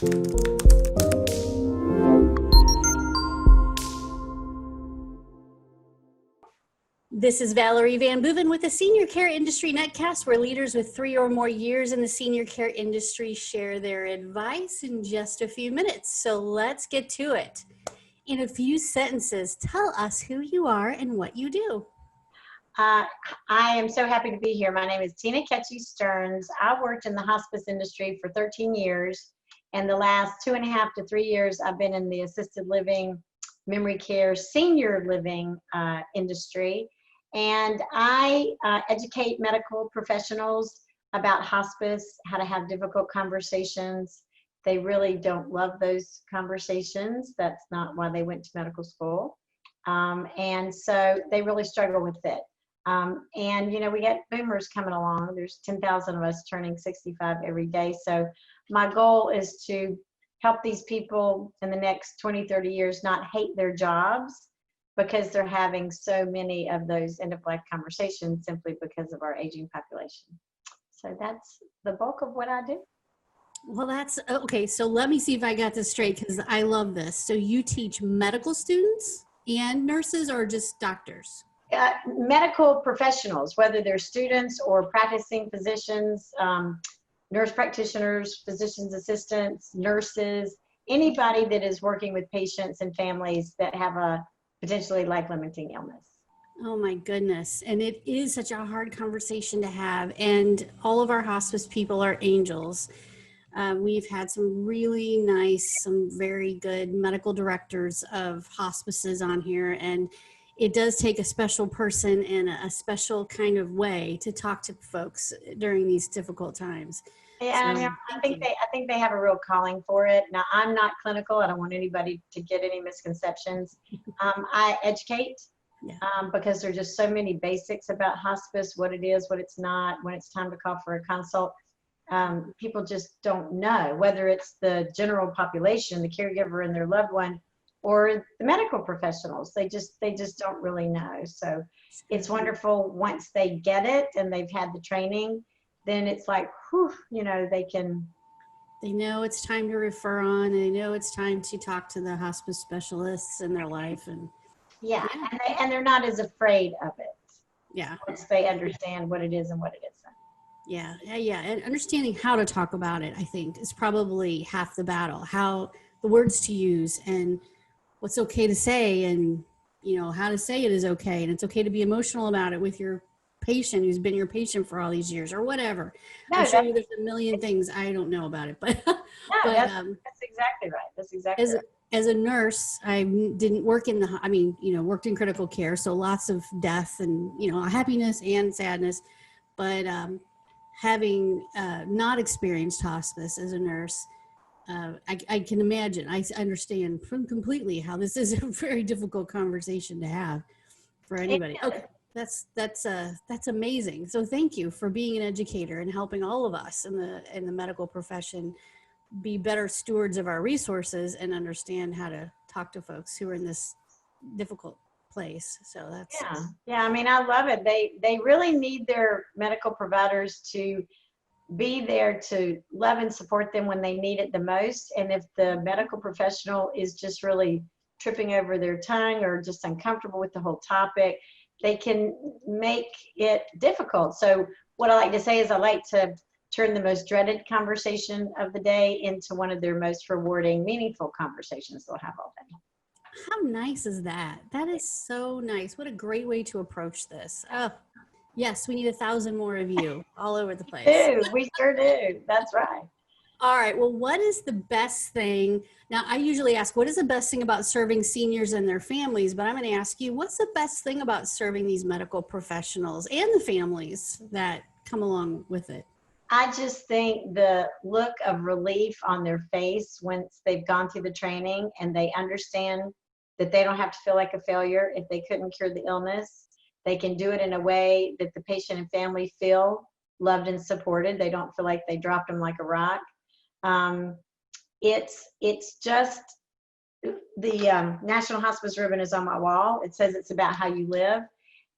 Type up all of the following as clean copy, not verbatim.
This is Valerie VanBooven with the Senior Care Industry Netcast, where leaders with 3 or more years in the senior care industry share their advice in just a few minutes. So let's get to it. In a few sentences, tell us who you are and what you do. I am so happy to be here. My name is Tina Ketchi Stearns. I worked in the hospice industry for 13 years, and the last 2.5 to 3 years I've been in the assisted living, memory care, senior living industry. And I educate medical professionals about hospice, how to have difficult conversations. They really don't love those conversations. That's not why they went to medical school. And so they really struggle with it. And, you know, we got boomers coming along. There's 10,000 of us turning 65 every day. So my goal is to help these people in the next 20, 30 years not hate their jobs, because they're having so many of those end-of-life conversations simply because of our aging population. So that's the bulk of what I do. Well, that's okay. So let me see if I got this straight, because I love this. So you teach medical students and nurses, or just doctors? Medical professionals, whether they're students or practicing physicians, nurse practitioners, physicians assistants, nurses, anybody that is working with patients and families that have a potentially life-limiting illness. Oh my goodness. And it is such a hard conversation to have. And all of our hospice people are angels. We've had some really nice, some very good medical directors of hospices on here. And it does take a special person in a special kind of way to talk to folks during these difficult times. Yeah, So, I think they have a real calling for it. Now, I'm not clinical. I don't want anybody to get any misconceptions. I educate because there's just so many basics about hospice, what it is, what it's not, when it's time to call for a consult. People just don't know, whether it's the general population, the caregiver and their loved one, or the medical professionals. They just don't really know. So it's wonderful once they get it and they've had the training. Then it's like, whew, you know, they know it's time to refer on, and they know it's time to talk to the hospice specialists in their life. And and they're not as afraid of it. Yeah. Once they understand what it is and what it isn't. Yeah. And understanding how to talk about it, I think, is probably half the battle. How the words to use and what's okay to say, and, you know, how to say it is okay. And it's okay to be emotional about it with your patient who's been your patient for all these years, or whatever. I'm sure there's a million things I don't know about it, but that's exactly right. That's exactly right. As a nurse, I didn't work worked in critical care, so lots of death and, you know, happiness and sadness. But having not experienced hospice as a nurse, I can imagine. I understand completely how this is a very difficult conversation to have for anybody. Okay. That's amazing. So thank you for being an educator and helping all of us in the medical profession be better stewards of our resources and understand how to talk to folks who are in this difficult place. So that's I mean, I love it. They really need their medical providers to be there to love and support them when they need it the most. And if the medical professional is just really tripping over their tongue or just uncomfortable with the whole topic, they can make it difficult. So what I like to say is I like to turn the most dreaded conversation of the day into one of their most rewarding, meaningful conversations they'll have all day. How nice is that? That is so nice. What a great way to approach this. Oh, yes, we need 1,000 more of you all over the place. We sure do. That's right. All right. Well, what is the best thing? Now, I usually ask, what is the best thing about serving seniors and their families? But I'm going to ask you, what's the best thing about serving these medical professionals and the families that come along with it? I just think the look of relief on their face once they've gone through the training and they understand that they don't have to feel like a failure if they couldn't cure the illness. They can do it in a way that the patient and family feel loved and supported. They don't feel like they dropped them like a rock. It's just the National Hospice Ribbon is on my wall. It says it's about how you live.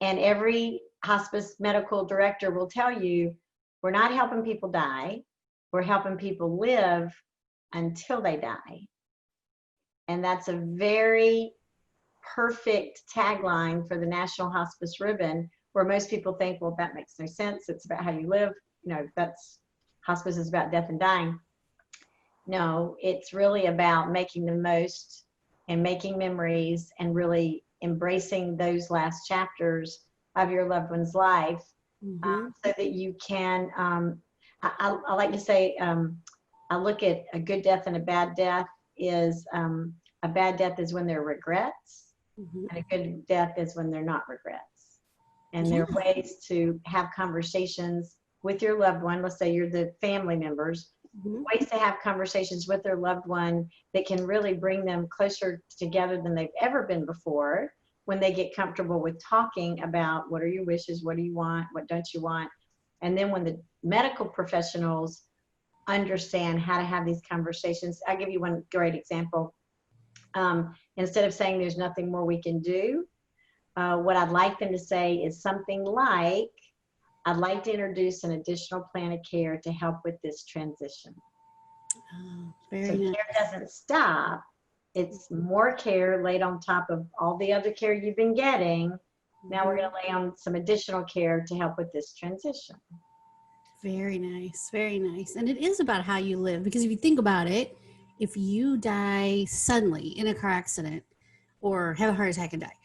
And every hospice medical director will tell you, we're not helping people die. We're helping people live until they die. And that's a very perfect tagline for the National Hospice Ribbon, where most people think, well, that makes no sense. It's about how you live. Hospice is about death and dying. No, it's really about making the most and making memories and really embracing those last chapters of your loved one's life, so that you can, I like to say, I look at a good death and a bad death is, a bad death is when there are regrets, and a good death is when they're not regrets. And there are ways to have conversations with your loved one. Let's say you're the family members, ways to have conversations with their loved one that can really bring them closer together than they've ever been before, when they get comfortable with talking about what are your wishes, what do you want, what don't you want. And then when the medical professionals understand how to have these conversations, I'll give you one great example. Instead of saying there's nothing more we can do, what I'd like them to say is something like, I'd like to introduce an additional plan of care to help with this transition. So care doesn't stop. It's more care laid on top of all the other care you've been getting. Now we're going to lay on some additional care to help with this transition. Very nice. Very nice. And it is about how you live, because if you think about it, if you die suddenly in a car accident or have a heart attack and die,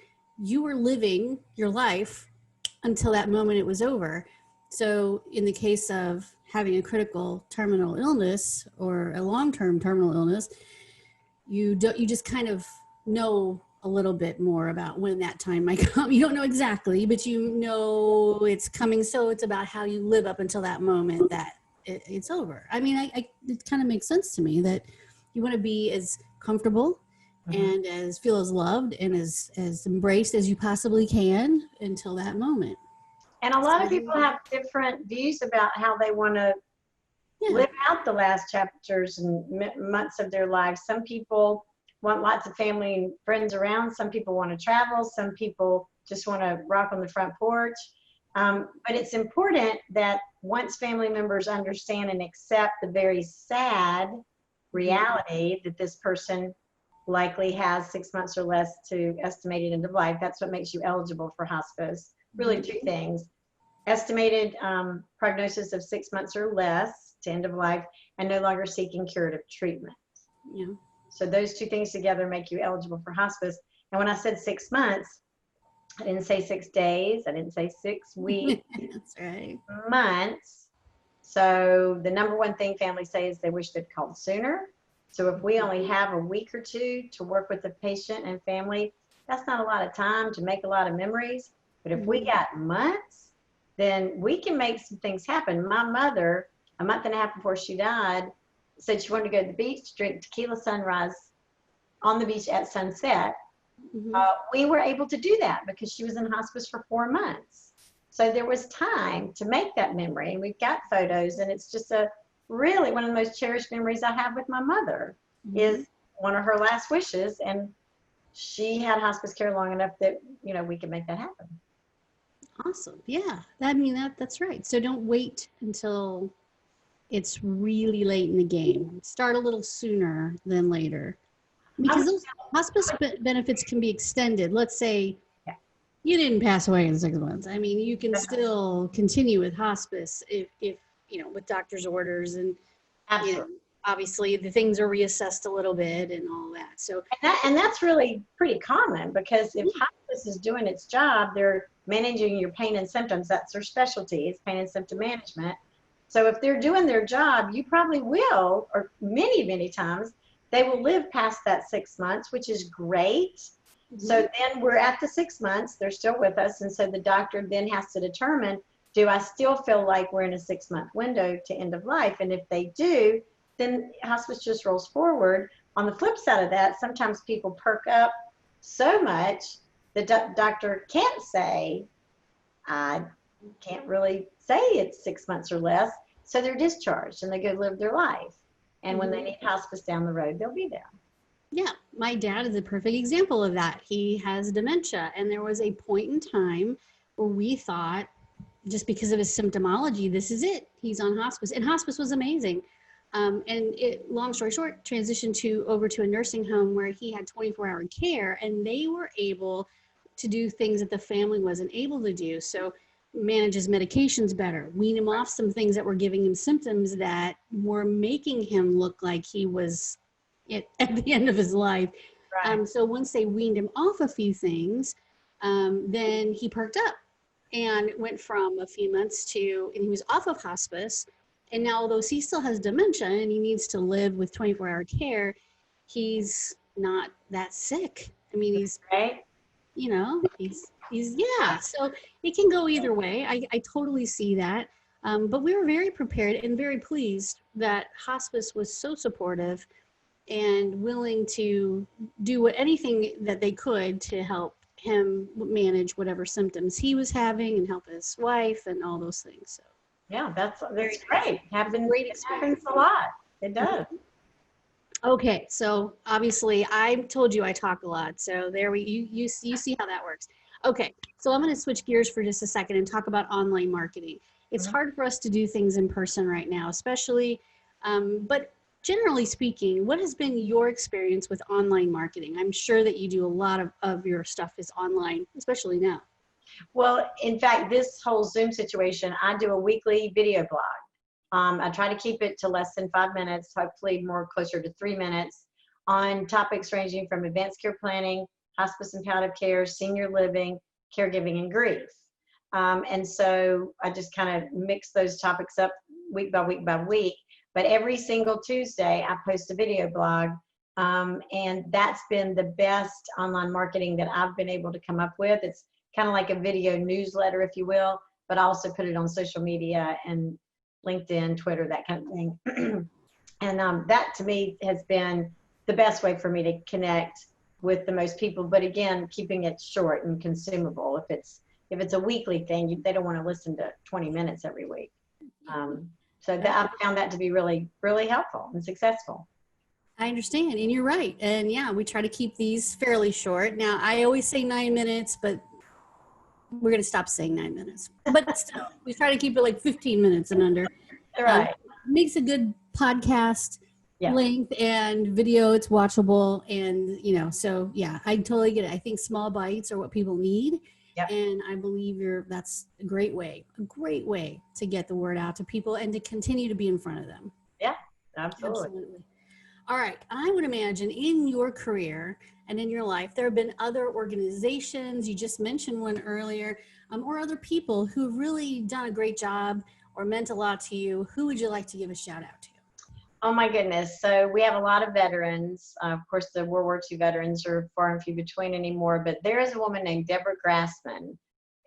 you were living your life until that moment it was over. So in the case of having a critical terminal illness or a long-term terminal illness, you just kind of know a little bit more about when that time might come. You don't know exactly, but you know it's coming. So it's about how you live up until that moment that it's over. I mean, it kind of makes sense to me that you want to be as comfortable and feel as loved and as embraced as you possibly can until that moment. And a lot of people have different views about how they want to live out the last chapters and months of their lives. Some people want lots of family and friends around. Some people want to travel. Some people just want to rock on the front porch. But it's important that once family members understand and accept the very sad reality that this person likely has 6 months or less to estimated end of life, that's what makes you eligible for hospice. Really two things: estimated prognosis of 6 months or less to end of life, and no longer seeking curative treatment. Yeah. So those two things together make you eligible for hospice. And when I said 6 months, I didn't say 6 days. I didn't say 6 weeks. That's right. Months. So the number one thing families say is they wish they'd called sooner. So if we only have a week or two to work with the patient and family, that's not a lot of time to make a lot of memories. But if we got months, then we can make some things happen. My mother, a month and a half before she died, said she wanted to go to the beach, drink tequila sunrise on the beach at sunset. We were able to do that because she was in hospice for 4 months. So there was time to make that memory, and we've got photos, and it's just really one of the most cherished memories I have with my mother is one of her last wishes, and she had hospice care long enough that, we could make that happen. Awesome. Yeah. I mean, that's right. So don't wait until it's really late in the game. Start a little sooner than later, because those hospice benefits can be extended. Let's say you didn't pass away in 6 months. I mean, you can still continue with hospice if with doctor's orders, and obviously the things are reassessed a little bit and all that. So and that's really pretty common, because if hospice is doing its job, they're managing your pain and symptoms. That's their specialty, is pain and symptom management. So if they're doing their job, you probably will, or many times, they will live past that 6 months, which is great. So then we're at the 6 months, they're still with us. And so the doctor then has to determine, do I still feel like we're in a 6 month window to end of life? And if they do, then hospice just rolls forward. On the flip side of that, sometimes people perk up so much, the doctor can't say, I can't really say it's 6 months or less. So they're discharged and they go live their life. And when they need hospice down the road, they'll be there. Yeah, my dad is a perfect example of that. He has dementia, and there was a point in time where we thought, just because of his symptomology, this is it. He's on hospice, and hospice was amazing. And it, long story short, transitioned over to a nursing home where he had 24-hour care, and they were able to do things that the family wasn't able to do. So manage his medications better, wean him off some things that were giving him symptoms that were making him look like he was at the end of his life. Right. So once they weaned him off a few things, then he perked up and went from a few months and he was off of hospice. And now, although he still has dementia and he needs to live with 24-hour care, he's not that sick. I mean, he's, Right. yeah. So it can go either way. I totally see that. But we were very prepared and very pleased that hospice was so supportive and willing to do anything that they could to help him manage whatever symptoms he was having and help his wife and all those things. So Yeah, that's great. Great Happens a lot. It does. okay, so obviously I told you I talk a lot, so there you see how that works. Okay, so I'm going to switch gears for just a second and talk about online marketing. It's hard for us to do things in person right now, especially, but generally speaking, what has been your experience with online marketing? I'm sure that you do a lot of your stuff is online, especially now. Well, in fact, this whole Zoom situation, I do a weekly video blog. I try to keep it to less than 5 minutes, hopefully more closer to 3 minutes, on topics ranging from advanced care planning, hospice and palliative care, senior living, caregiving, and grief. And so I just kind of mix those topics up week by week by week. But every single Tuesday, I post a video blog. And that's been the best online marketing that I've been able to come up with. It's kind of like a video newsletter, if you will, but I also put it on social media and LinkedIn, Twitter, that kind of thing. And that to me has been the best way for me to connect with the most people. But again, keeping it short and consumable. If it's a weekly thing, they don't want to listen to 20 minutes every week. So I found that to be really, really helpful and successful. I understand, and you're right. And yeah, we try to keep these fairly short. Now, I always say 9 minutes, but we're going to stop saying 9 minutes. But still, we try to keep it like 15 minutes and under. Right. Makes a good podcast Yeah. length and video. It's watchable, and so yeah, I totally get it. I think small bites are what people need. Yep. And I believe that's a great way to get the word out to people and to continue to be in front of them. Yeah, absolutely. All right. I would imagine in your career and in your life, there have been other organizations, you just mentioned one earlier, or other people who've really done a great job or meant a lot to you. Who would you like to give a shout out to? Oh my goodness. So we have a lot of veterans. Of course, the World War II veterans are far and few between anymore, but there is a woman named Deborah Grassman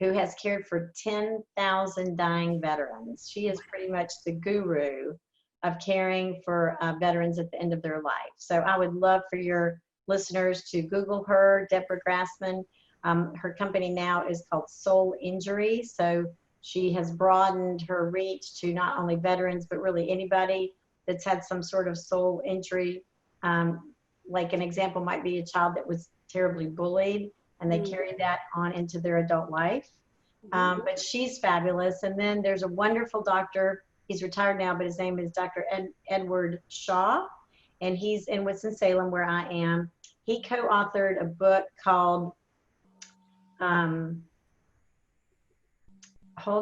who has cared for 10,000 dying veterans. She is pretty much the guru of caring for veterans at the end of their life. So I would love for your listeners to Google her, Deborah Grassman. Her company now is called Soul Injury. So she has broadened her reach to not only veterans, but really anybody that's had some sort of soul injury. Like an example might be a child that was terribly bullied and they carried that on into their adult life. But she's fabulous. And then there's a wonderful doctor. He's retired now, but his name is Dr. Edward Shaw, and he's in Winston-Salem, where I am. He co-authored a book called, hold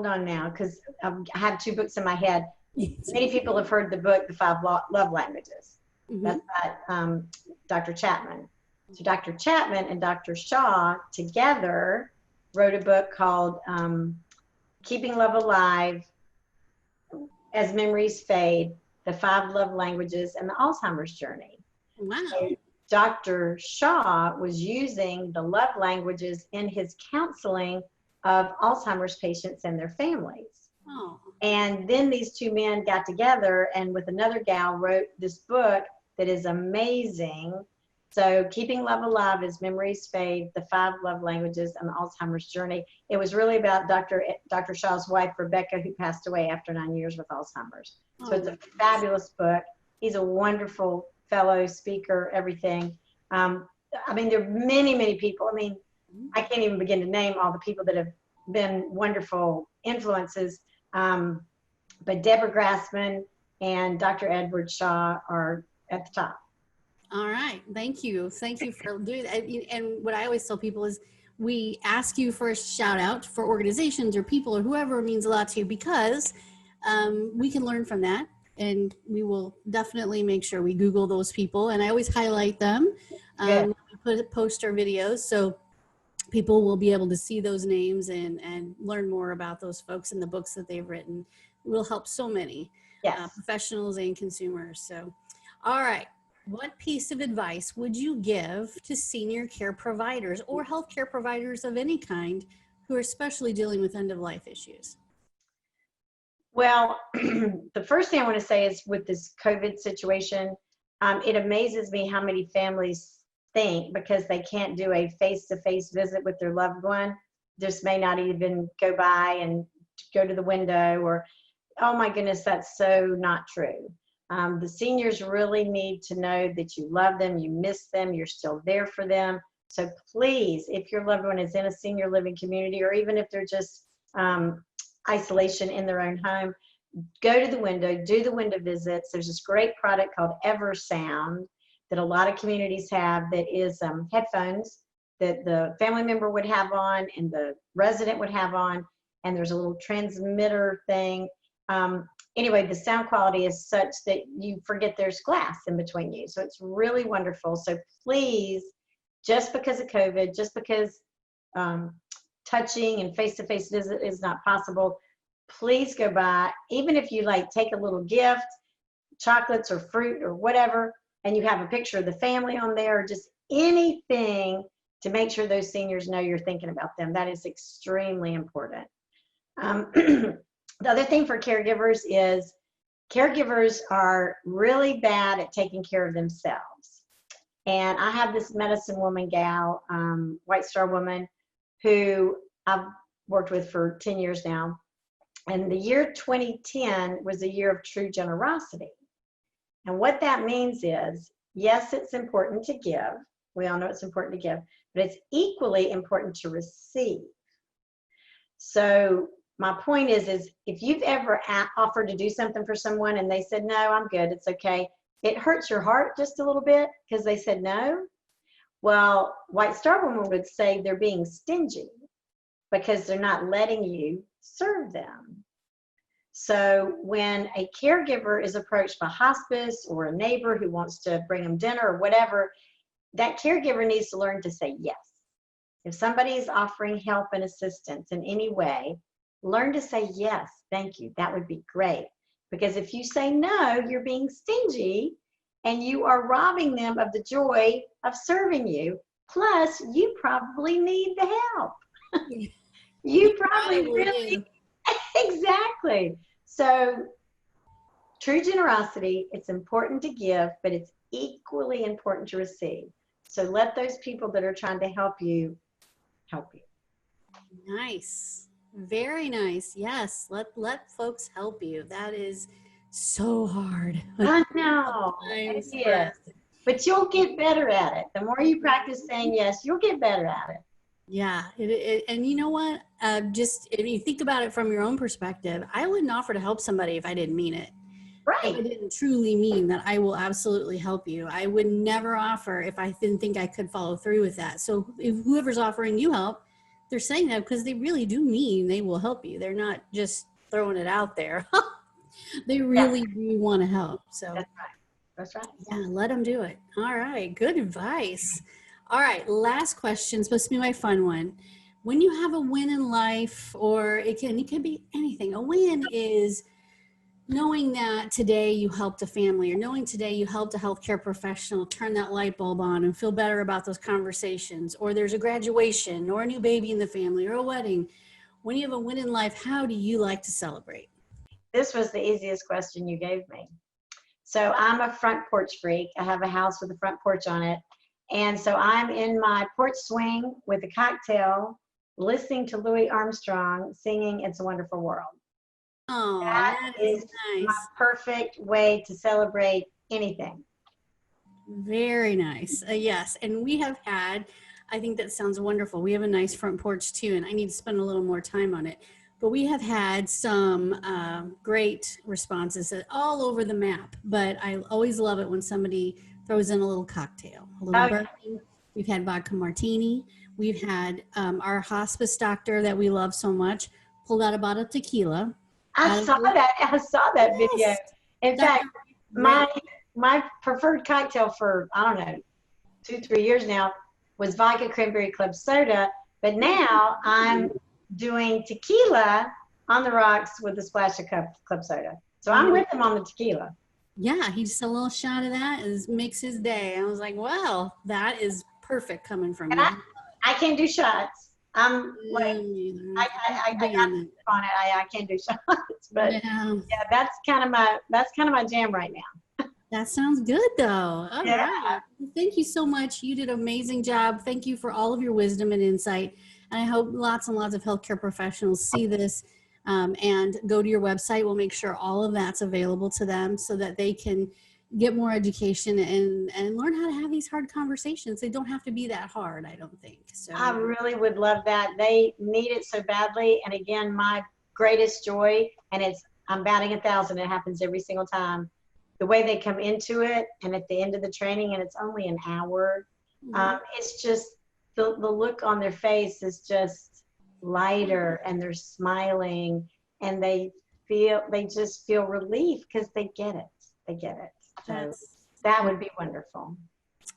on now, because I have two books in my head. Many people have heard the book, The 5 Love Languages. That's by Dr. Chapman. So Dr. Chapman and Dr. Shaw together wrote a book called Keeping Love Alive as Memories Fade, The 5 Love Languages and the Alzheimer's Journey. Wow. So Dr. Shaw was using the love languages in his counseling of Alzheimer's patients and their families. Oh. And then these two men got together and with another gal wrote this book that is amazing. So Keeping Love Alive as Memories Fade, The 5 Love Languages and the Alzheimer's Journey. It was really about Dr. Shaw's wife, Rebecca, who passed away after 9 years with Alzheimer's. So it's a fabulous book. He's a wonderful fellow speaker, everything. I mean, there are many, many people. I mean, I can't even begin to name all the people that have been wonderful influences. But Deborah Grassman, and Dr. Edward Shaw are at the top. All right. Thank you. Thank you for doing that. And what I always tell people is we ask you for a shout out for organizations or people or whoever means a lot to you, because we can learn from that. And we will definitely make sure we Google those people. And I always highlight them. We post our videos. So people will be able to see those names and learn more about those folks and the books that they've written. It will help so many professionals and consumers. So, all right. What piece of advice would you give to senior care providers or healthcare providers of any kind who are especially dealing with end-of-life issues? Well, the first thing I want to say is with this COVID situation, it amazes me how many families think because they can't do a face-to-face visit with their loved one, just may not even go by and go to the window, or, oh my goodness, that's so not true. The seniors really need to know that you love them, you miss them, you're still there for them. So please, if your loved one is in a senior living community, or even if they're just isolation in their own home, go to the window, do the window visits. There's this great product called Eversound that a lot of communities have, that is headphones that the family member would have on and the resident would have on, and there's a little transmitter thing. Anyway, the sound quality is such that you forget there's glass in between you. So it's really wonderful. So please, just because of COVID, just because touching and face-to-face visit is not possible, please go by. Even if you like take a little gift, chocolates or fruit or whatever, and you have a picture of the family on there, or just anything to make sure those seniors know you're thinking about them. That is extremely important. The other thing for caregivers is caregivers are really bad at taking care of themselves. And I have this medicine woman gal, White Star woman, who I've worked with for 10 years now. And the year 2010 was a year of true generosity. And what that means is, yes, it's important to give. We all know it's important to give, but it's equally important to receive. So my point is if you've ever offered to do something for someone and they said, no, I'm good, it's okay, it hurts your heart just a little bit because they said no. Well, White Star Woman would say they're being stingy because they're not letting you serve them. So when a caregiver is approached by hospice or a neighbor who wants to bring them dinner or whatever, that caregiver needs to learn to say yes. If somebody is offering help and assistance in any way, learn to say yes, thank you, that would be great. Because if you say no, you're being stingy and you are robbing them of the joy of serving you. Plus, you probably need the help. You probably really, exactly. So, true generosity, it's important to give, but it's equally important to receive. So let those people that are trying to help you help you. Nice. Very nice. Yes. Let folks help you. That is so hard. I know. It is. But you'll get better at it. The more you practice saying yes, you'll get better at it. Yeah. And you know what? Just if you think about it from your own perspective, I wouldn't offer to help somebody if I didn't mean it. Right. If I didn't truly mean that I will absolutely help you. I would never offer if I didn't think I could follow through with that. So if whoever's offering you help, they're saying that because they really do mean they will help you. They're not just throwing it out there. They really do want to help. So that's right. That's right. Yeah, let them do it. All right. Good advice. All right. Last question. Supposed to be my fun one. When you have a win in life, or it can be anything. A win is knowing that today you helped a family, or knowing today you helped a healthcare professional turn that light bulb on and feel better about those conversations, or there's a graduation or a new baby in the family or a wedding. When you have a win in life, how do you like to celebrate? This was the easiest question you gave me. So I'm a front porch freak. I have a house with a front porch on it. And so I'm in my porch swing with a cocktail, listening to Louis Armstrong singing It's a Wonderful World. Oh, that is nice. My perfect way to celebrate anything. Very nice. Yes. And we have had, I think that sounds wonderful. We have a nice front porch too, and I need to spend a little more time on it. but we have had some great responses all over the map. But I always love it when somebody throws in a little cocktail, a little Okay. bourbon. We've had vodka martini. We've had our hospice doctor that we love so much pulled out a bottle of tequila. I saw that. I saw that video. Yes, In Dr. fact, my preferred cocktail for, I don't know, 2-3 years now was vodka cranberry club soda, but now I'm doing tequila on the rocks with a splash of club soda. So I'm with him on the tequila. Yeah, he just a little shot of that and makes his day. I was like, well, that is perfect coming from And you. I can't do shots. I'm like, I got on on it. I can't do shots, but yeah. that's kind of my jam right now. That sounds good though. All Yeah. right. Well, thank you so much. You did an amazing job. Thank you for all of your wisdom and insight. And I hope lots and lots of healthcare professionals see this and go to your website. We'll make sure all of that's available to them so that they can get more education and learn how to have these hard conversations. They don't have to be that hard, I don't think. So I really would love that. They need it so badly. And again, my greatest joy, and I'm batting 1,000. It happens every single time. The way they come into it, and at the end of the training, and it's only an hour, it's just the look on their face is just lighter, and they're smiling, and they just feel relief because they get it. They get it. So that would be wonderful.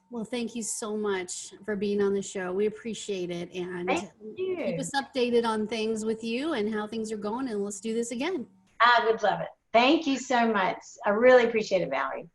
Well, thank you so much for being on the show. We appreciate it, and keep us updated on things with you and how things are going, and let's do this again. I would love it. Thank you so much. I really appreciate it, Valerie.